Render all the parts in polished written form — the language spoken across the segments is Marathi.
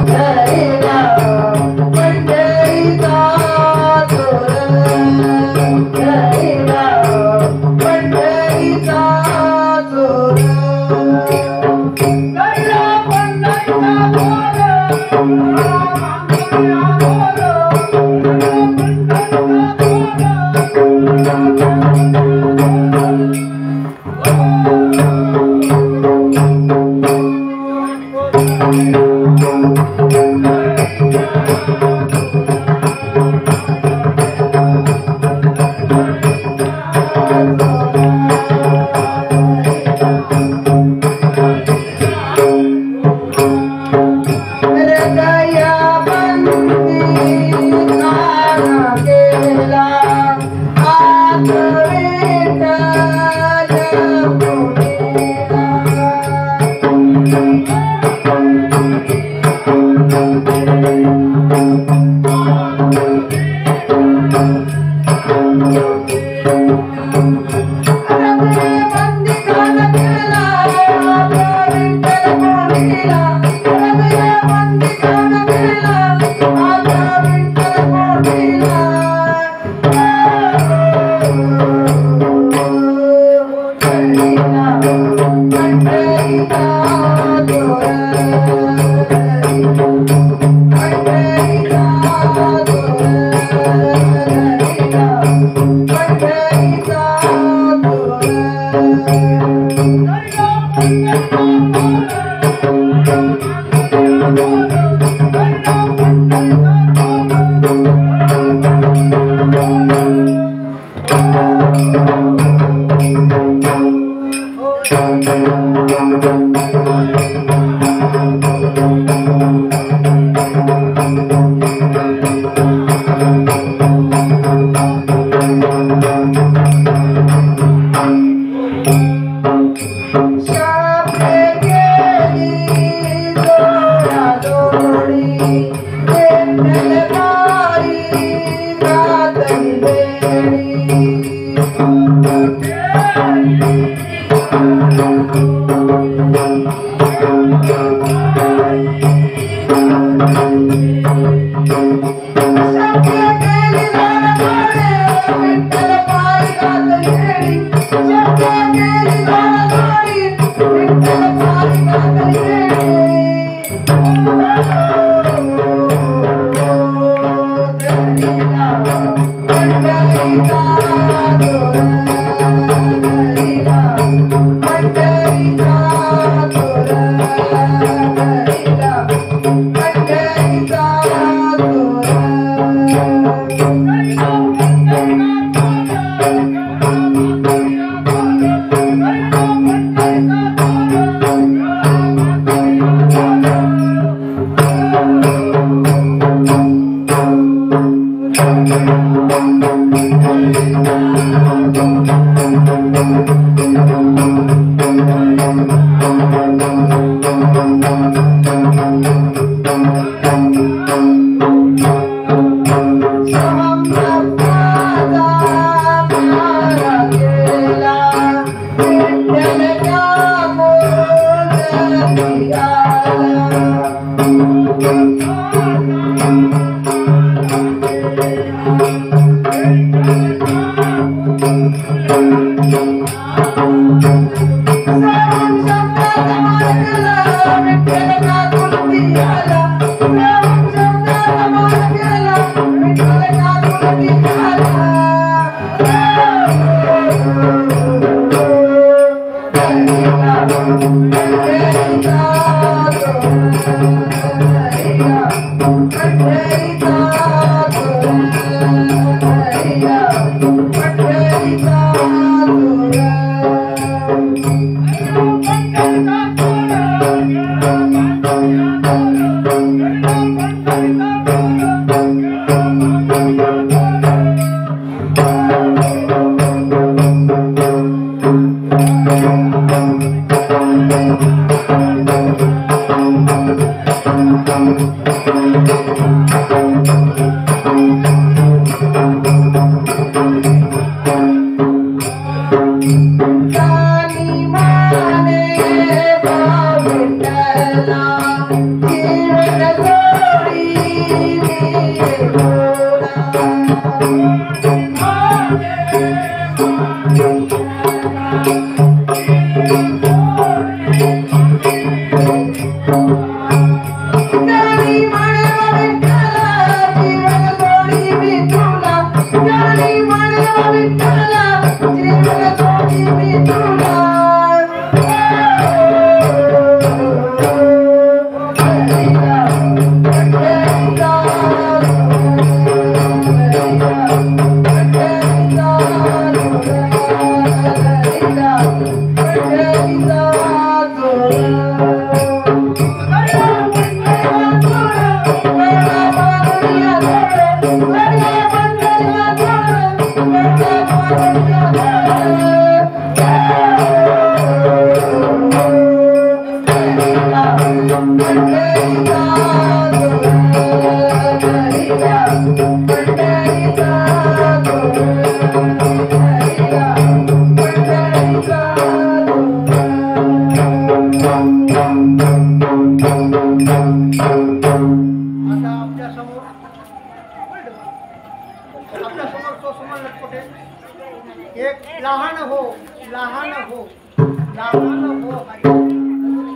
Thank you.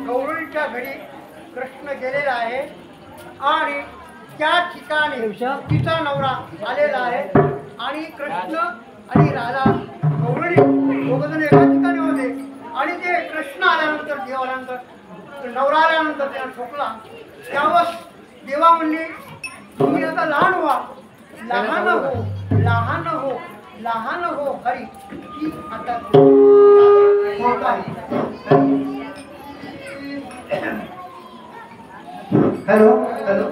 गौरीच्या घरी कृष्ण गेलेला आहे आणि त्या ठिकाणी तिचा नवरा आलेला आहे आणि कृष्ण आणि राधा गौरी दोघजण एका ठिकाणी होते आणि ते कृष्ण आल्यानंतर देव आल्यानंतर नवरा आल्यानंतर त्याला ठोकला त्यावर देवा म्हणले तुम्ही आता लहान व्हा लहान हो लहान हो लहान हो हरी की आता हॅलो हॅलो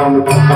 Thank you.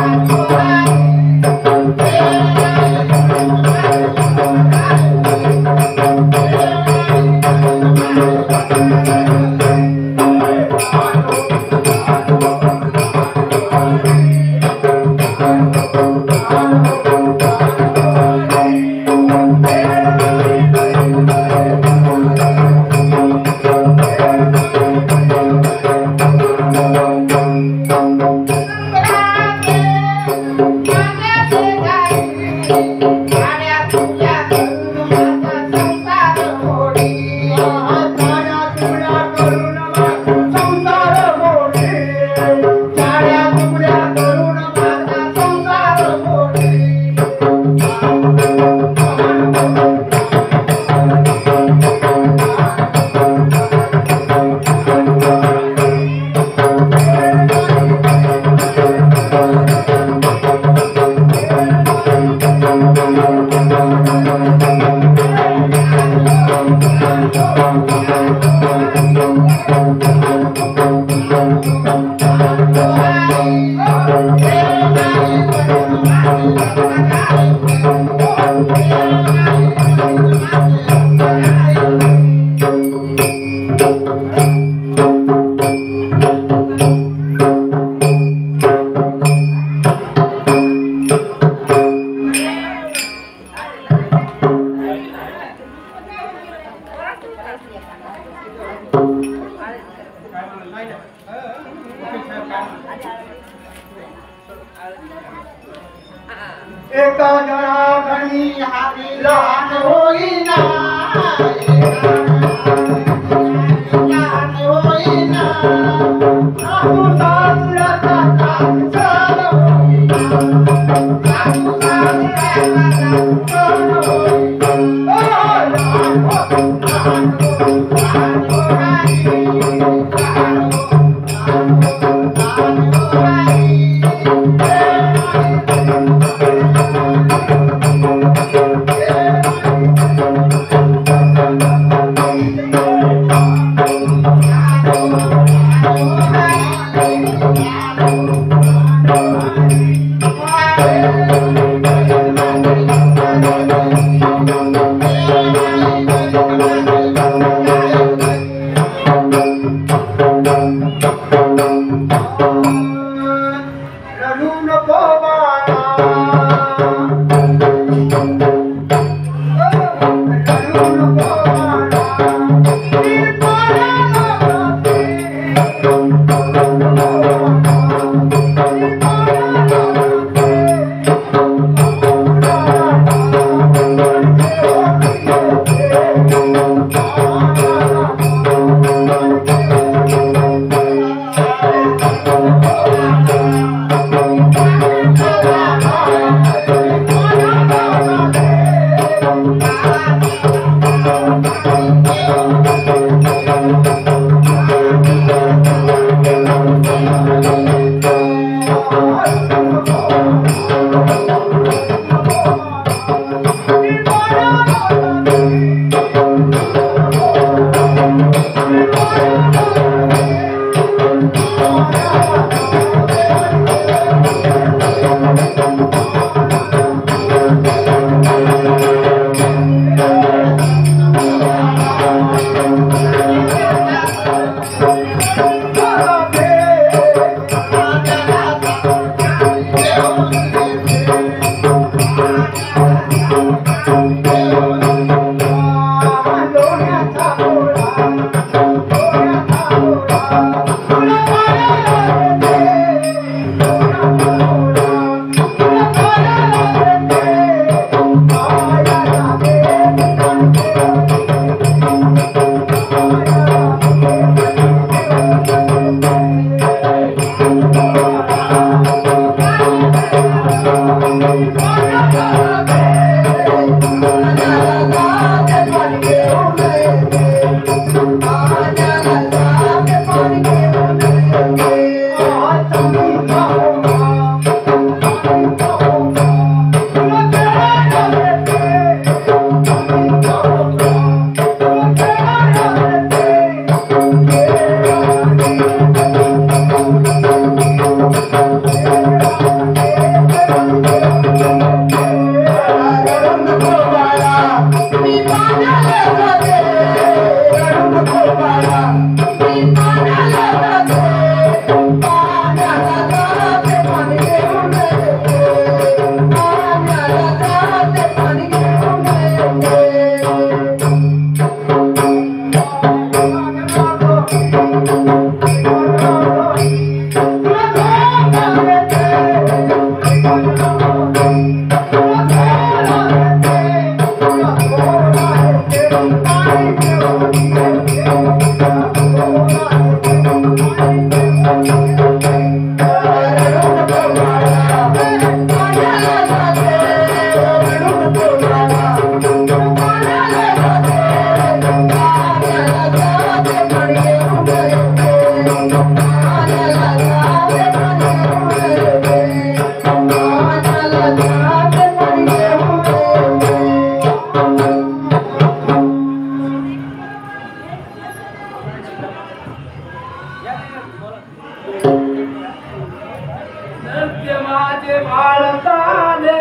एका जणाघणी हाती लहान होईना लहान होईना सासू सासऱ्याचा चाल होईना सासू सासऱ्याचा चाल होईना लहान हो माझे बाळकाले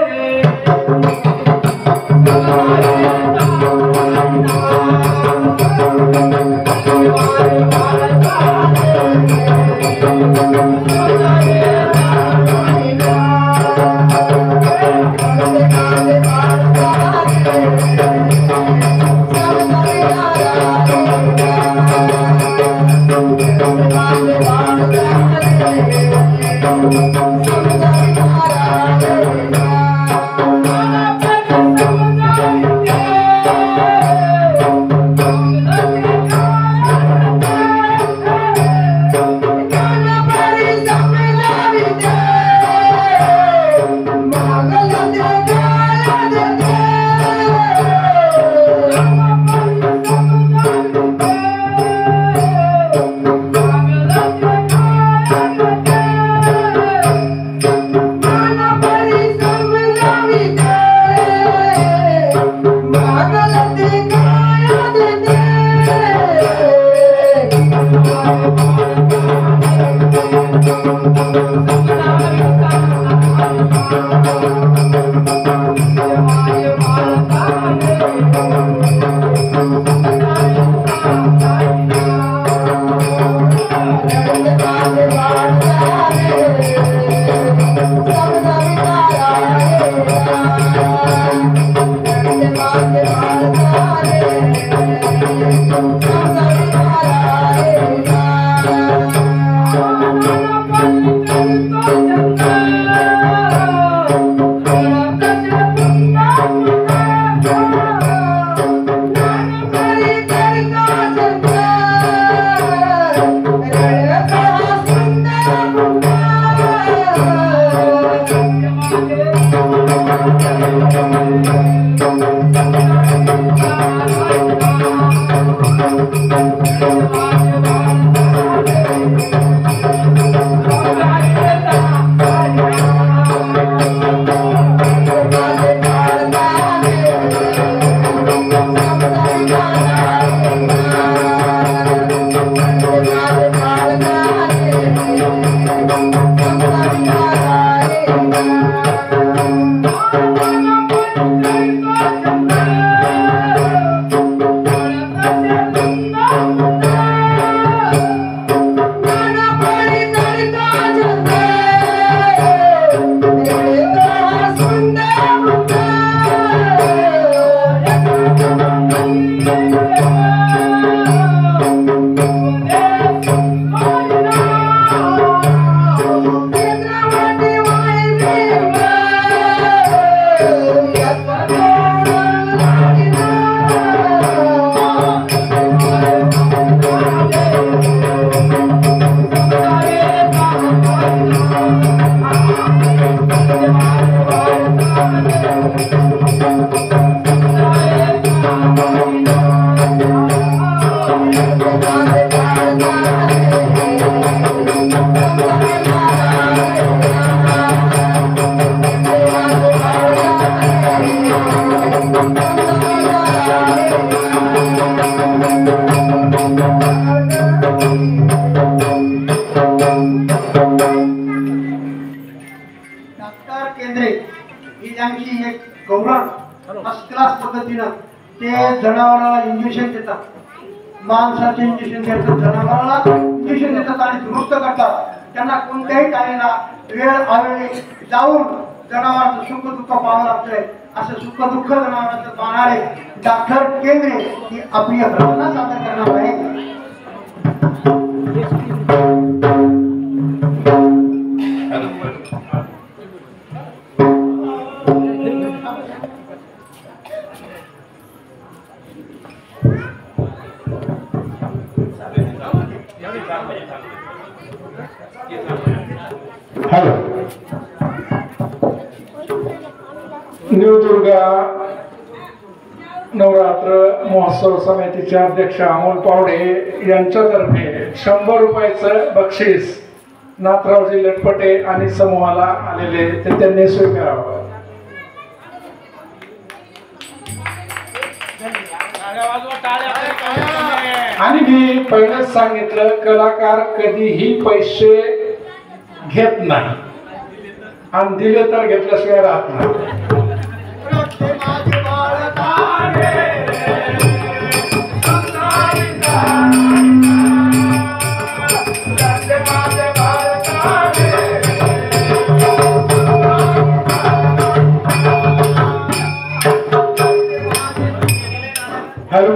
जनावराला इंजेक्शन देतात, माणसाचे इंजेक्शन देतात, जनावराला इंजेक्शन देतात आणि दुरुस्त करतात. त्यांना कोणत्याही टाळेला वेळ आवेळी जाऊन जनावरांचं सुख दुःख पाहावं लागतंय. असं सुख दुःख जनावरांचं पाहणारे डॉक्टर केंद्रे ही आपली रचना सादर करणार आहे. हॅलो, न्यू दुर्गा नवरात्र महोत्सव समितीचे अध्यक्ष अमोल पावडे यांच्यातर्फे 100 रुपयाचं बक्षीस नाथरावजी लटपटे आणि समूहाला आलेले ते त्यांनी स्वीकारावं. आणि मी पहिलेच सांगितलं, कलाकार कधीही पैसे घेत नाही. आणि दिले तर घेतल्याशिवाय राहत नाही. रस्ते माझे बाळकाने, रस्ते माझे बाळकाने. हॅलो.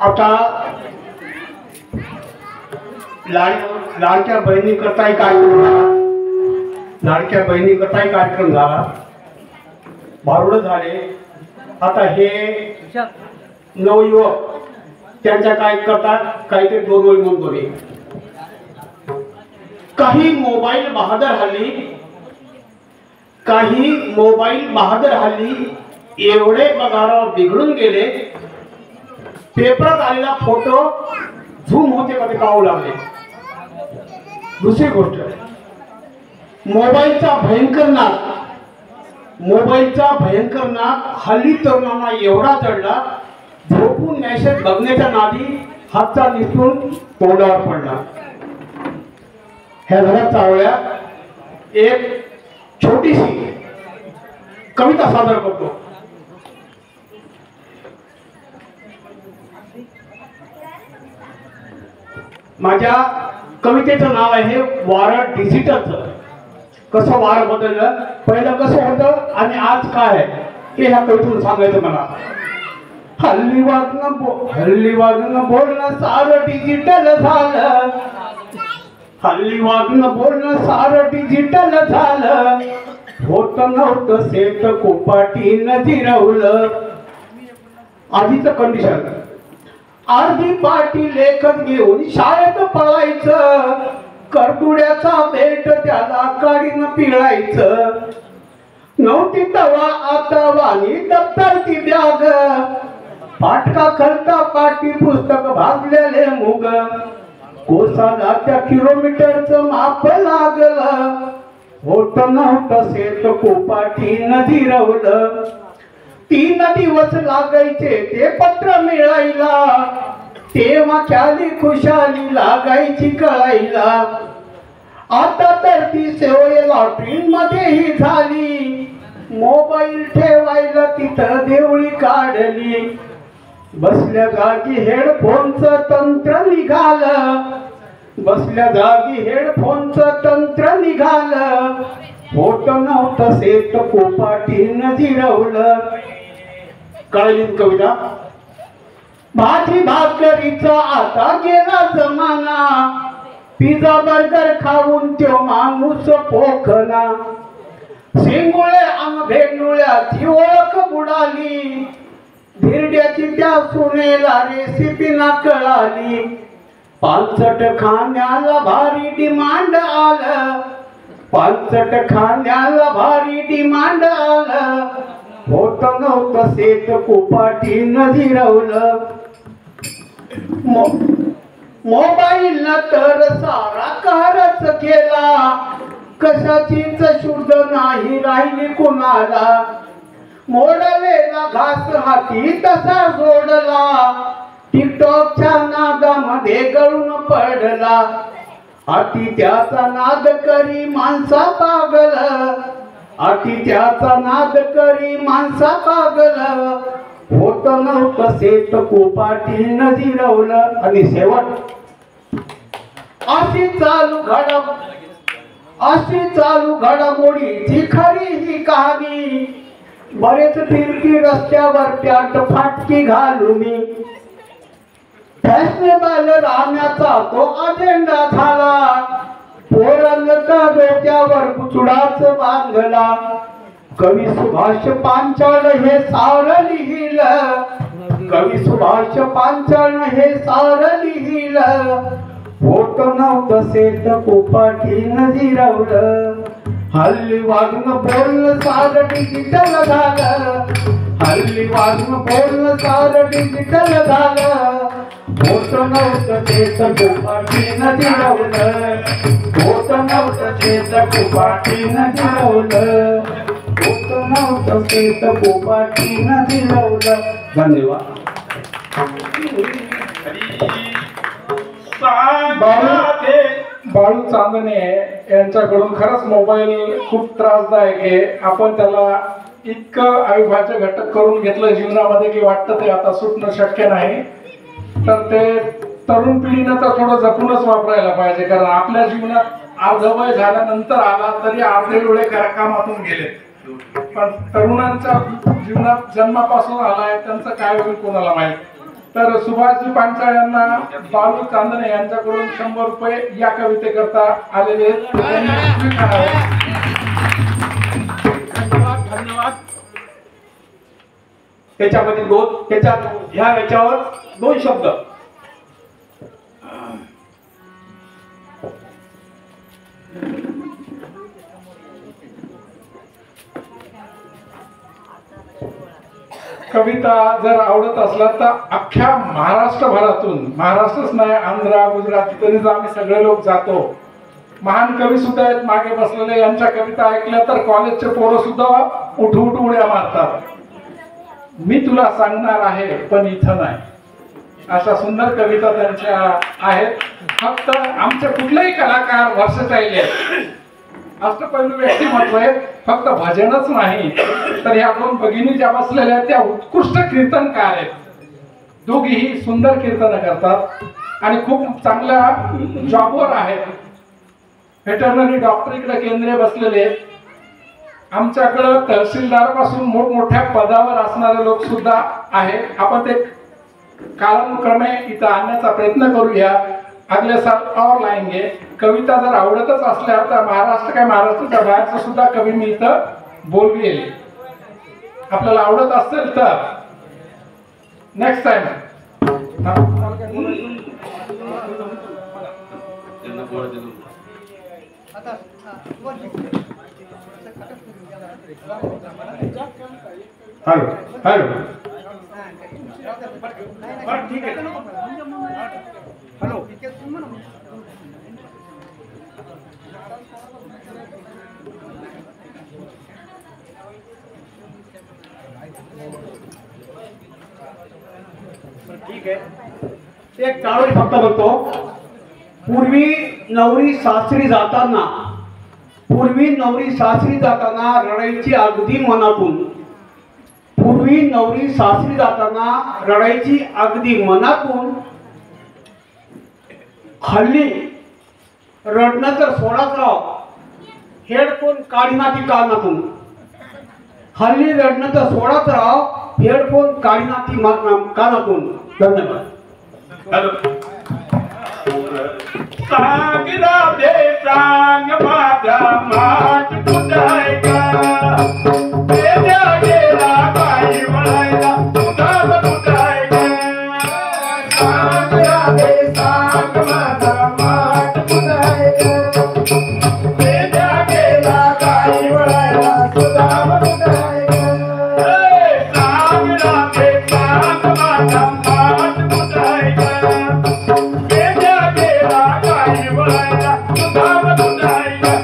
आता लाडक्या बहिणी करताही कार्यक्रम झाला. लाडक्या बहिणी करताही कार्यक्रम झाला. भारुड झाले. आता हे नवयुवक त्यांच्या काय करतात, काही ते दोन ओळी म्हणतो. काही मोबाईल बहादर हल्ली एवढे पगारावर बिघडून गेले. पेपरात आलेला फोटो झूम होते कधी पाहू लागले. दुसरी गोष्ट, मोबाईलचा भयंकर नाद हल्ली तरुणांना एवढा चढला, झोपून मेसेज बघण्याच्या नादी हातचा निसरून तोंडावर पडला. ह्या घरात चावल्या एक छोटीशी कविता सादर करतो. माझ्या कवितेचं नाव आहे वारं डिजिटलचं. कसं वारं बदललं, पहिलं कसं होतं आणि आज काय आहे हे ह्या कवितेतून सांगायचं मला. हल्ली वागणं बोलणं सारं डिजिटल झालं. हल्ली वागणं बोलणं सारं डिजिटल झालं. होत नव्हतं शेत कोपाटीनं जिरवलं. आधीचं कंडिशन, अर्धी पाटी लेखन घेऊन शाळेत पळायचं. करतुड्याचा बेल्ट त्याला काडीनं पिळायचं. नव्हती तवा आता वाणी दप्तरची बॅग. फाटका खलता पाटी पुस्तक भाजलेले मुग. कोसाला त्या किलोमीटरचं माप लागलं. होत नव्हतं शेत कोपाटीनं जिरवलं. 3 दिवस लागायचे ते पत्र मिळायला. तेव्हा ख्याली खुशाली लागायची कळायला. आता तर ती सेवय लॉटरी मध्येही झाली. मोबाईल ठेवायला तिथं देवळी काढली. बसल्या जागी हेडफोनचं तंत्र निघालं. होत नव्हतं शेत कोपाटीनं जिरवलं. कळली कविता. भाजी भाकरीचा आता गेला जमाना. पिझ्झा बर्गर खाऊन तो माणूस पोखना. शिंगुळे आणि भेंडुळ्याची ओळख बुडाली. धिरड्याची त्या सुनेला रेसिपी ना कळाली. पानसट खाण्याला भारी डिमांड आलं. होत नव्हतं शेत कोपाटीनं जिरवलं. मोबाईलनं तर सारा कारच केला. कशाचीच शुद्ध नाही राहिली कुणाला. मोडलेला घास हाती तसा जोडला. टिकटॉकच्या नादामध्ये गळून पडला. हाती त्याचा नाद करी माणसा पागल. होत नव्हतं शेत कोपाटीनं जिरवलं. आणि शेवट, अशी चालू घडामोडीची खरी ही कहाणी. बरेच फिरकी रस्त्यावर प्याट फाटकी घालून. फॅशनेबल राहण्याचा तो अजेंडा झाला. पोरांच्या डोक्यावर पुचडाच बांधला. कवी सुभाष पांचाळ हे सारं लिहिलं. होत नव्हतं शेत कोपाटीनं जिरवलं. हल्ली वागणं बोलणं सारं डिजिटल झालं. होत नव्हतं शेत कोपाटीनं जिरवलं. धन्यवाद. बाळू चांदणे यांच्याकडून खरंच मोबाईल खूप त्रासदायक आहे. आपण त्याला इतकं अविभाज्य घटक करून घेतलं जीवनामध्ये की वाटतं ते आता सुटणं शक्य नाही. तर ते तरुण पिढीनं तर थोडं जपूनच वापरायला पाहिजे, कारण आपल्या जीवनात अर्धवय झाल्यानंतर आला तरी अर्धे वेळे कामातून गेले, पण तरुणांच्या जीवनात जन्मापासून आलाय त्यांचं काय होईल कोणाला माहित. तर सुभाषजी पांचाळ यांना बाळू चांदणे यांच्याकडून 100 रुपये या कवितेकरता आलेले आहेत. त्यांनी स्वीकारावे. धन्यवाद. त्याच्यामध्ये ह्या याच्यावर 2 शब्द. कविता जर आवडत असला तर अख्ख्या महाराष्ट्रभरातून, महाराष्ट्रच नाही आंध्र गुजरात तरी आम्ही सगळे लोक जातो. महान कवी सुद्धा आहेत मागे बसलेले, यांच्या कविता ऐकल्या तर कॉलेजचे पोरं सुद्धा उठ उड्या मारतात. मी तुला सांगणार आहे पण इथं नाही, अशा सुंदर कविता त्यांच्या आहेत. फक्त आमचे कुठलेही कलाकार वर्षटाईल आहेत, अष्टपैलू व्यक्तिमत्व आहेत. फक्त भजनच नाही तर या 2 भगिनी ज्या बसलेल्या आहेत त्या उत्कृष्ट कीर्तनकार आहेत. दोघीही सुंदर कीर्तन करतात आणि खूप चांगल्या जॉबवर आहेत. व्हेटरनरी डॉक्टरीकडे केंद्रीय बसलेले आहेत. आमच्याकडं तहसीलदार पासून मोठमोठ्या पदावर असणारे लोक सुद्धा आहेत. आपण ते कालानुक्रमे इथं आणण्याचा प्रयत्न करूया. अगले साल और लाएंगे. कविता जर आवडतच असल्या तर महाराष्ट्र काय महाराष्ट्राच्या बाहेरचं सुद्धा कवी मी इथं बोलवेल. आपल्याला आवडत असेल तर नेक्स्ट टाइम. हॅलो हॅलो ठीक आहे. हॅलो ठीक आहे. एक चाळवडी फक्त बोलतो. पूर्वी नवरी सासरी जाताना रडायची अगदी मनातून. पूर्वी नवरी सासरी जाताना रडायची अगदी मनातून. हल्ली रडणं तर सोडाच राव, हेडफोन काढीना ती कानातून. हल्ली रडणं तर सोडाच राव, हेडफोन काढीना ती कानातून. धन्यवाद. सांग राधे सांग माझा माठ कुठाय का, तेजा गेला बाई वळायला तुझा कुठाय का. सांग राधे सांग माझा माठ कुठाय का, तेजा गेला बाई वळायला तुझा कुठाय का. सांग राधे सांग माझा माठ कुठाय का, तेजा गेला बाई वळायला तुझा कुठाय का.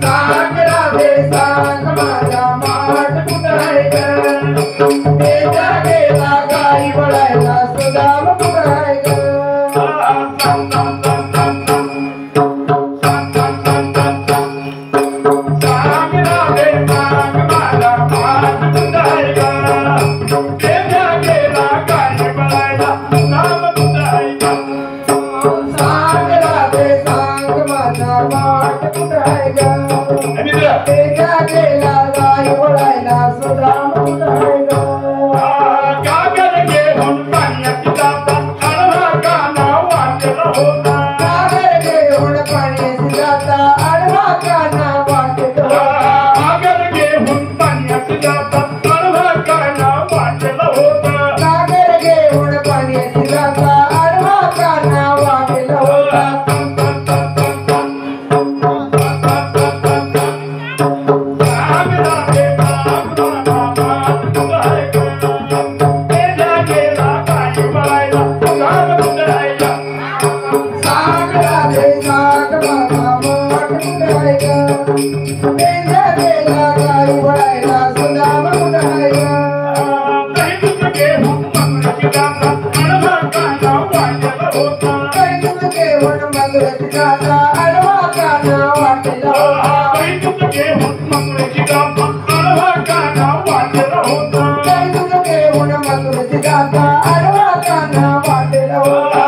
सांग राधे सांग माझा माठ कुठाय का, तेजा गेला बाई वळायला तुझा कुठाय का. सांग राधे सांग गाता आडवा काना वाटेला होता काही दूध घेऊन मथुरेची गाथा आडवा काना वाटेला होता काही दूध घेऊन मथुरेची गाथा आडवा काना वाटेला होता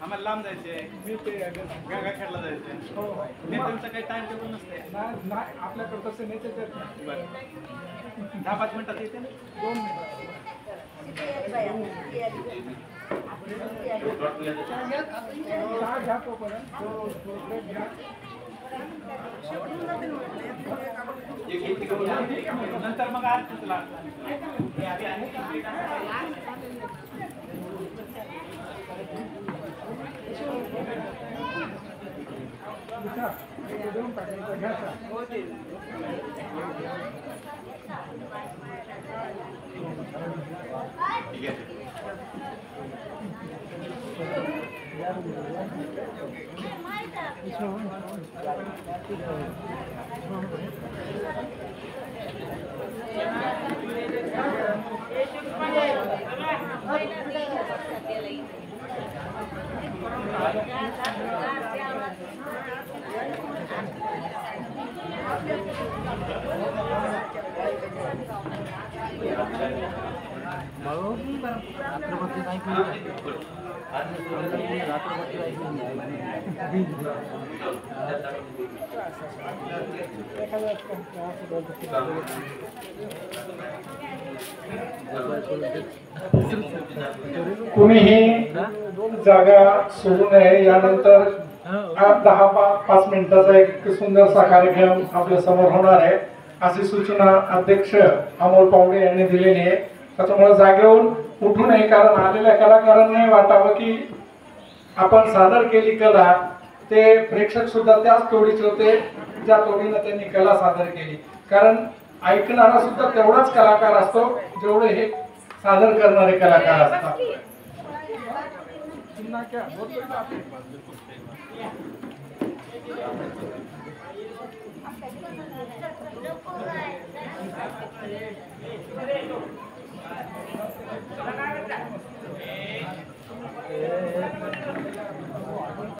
आम्हाला लांब जायचंय गंगा खेळला जायचंय नेत्यांचं काही टाइम टेबल नसते आपल्याकडे तसं नेते बरं 10-5 मिनिटात येते ना 2 मिनिटं घ्या तोपर्यंत नंतर मग आज तुला कुणीही जागा सोडू नये. यानंतर 10-5 मिनिटाचा एक सुंदरसा कार्यक्रम आपल्या समोर होणार आहे अशी सूचना अध्यक्ष अमोल पावडे यांनी दिलेली आहे. त्याच्यामुळे जागेवरून उठू नये, कारण आलेल्या कलाकारांनी वाटावं की आपण सादर केली कला, ते प्रेक्षक सुद्धा त्याच तोडीचे होते ज्या तोडीनं त्यांनी कला सादर केली. कारण ऐकणारा सुद्धा तेवढाच कलाकार असतो जेवढे हे सादर करणारे कलाकार असतात. Thank you.